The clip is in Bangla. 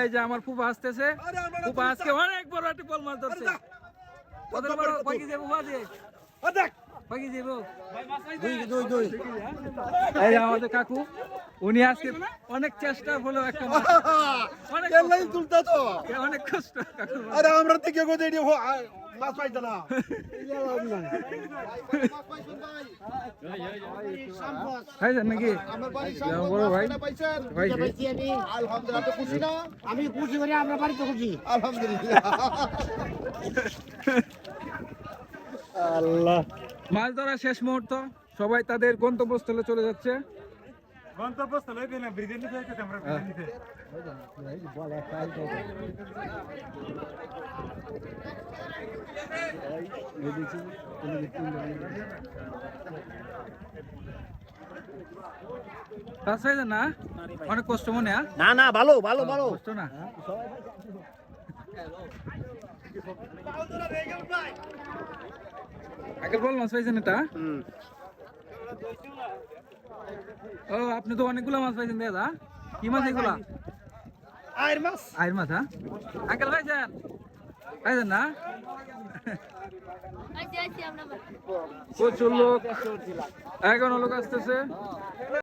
এই যে আমার ফুপা আসতেছে, ফুপা আজকে অনেক বড় একটা বল মাছ ধরছে। কত বড় কয় কেজি ফুপা দিয়ে? কয় কেজি যাবো? এই যে আমাদের কাকু, উনি আজকে অনেক চেষ্টা হলো একটা মাছ, অনেক তুলতা তো অনেক কষ্ট কাকু। আরে আমরা থেকে কোথায় এটি মাছ পাইতো না খাইছেন নাকি বড় ভাই? আলহামদুলিল্লাহ খুশি না? আমি খুশি করি, আমরা বাড়িতে খুশি। আলহামদুলিল্লাহ। আল্লাহ মাছ ধরা শেষ মুহূর্ত, সবাই তাদের গন্তব্যস্থলে চলে যাচ্ছে। গন্তব্যস্থলে ব্রিজের নিচে আমরা ব্রিজের নিচে না অনেক কষ্ট মনে হয়? না না, ভালো ভালো ভালো। কষ্ট না? আগে বল মাছ পাইছেন এটা? ও আপনি তো অনেকগুলো মাছ পাইছেন দাদা। কি মাছ এগুলা? আয়ের মাছ। আইর মাছ? হ্যাঁ আঙ্কেল পাইছেন? পাইছেন না? প্রচুর লোক, এখনো লোক আসতেছে।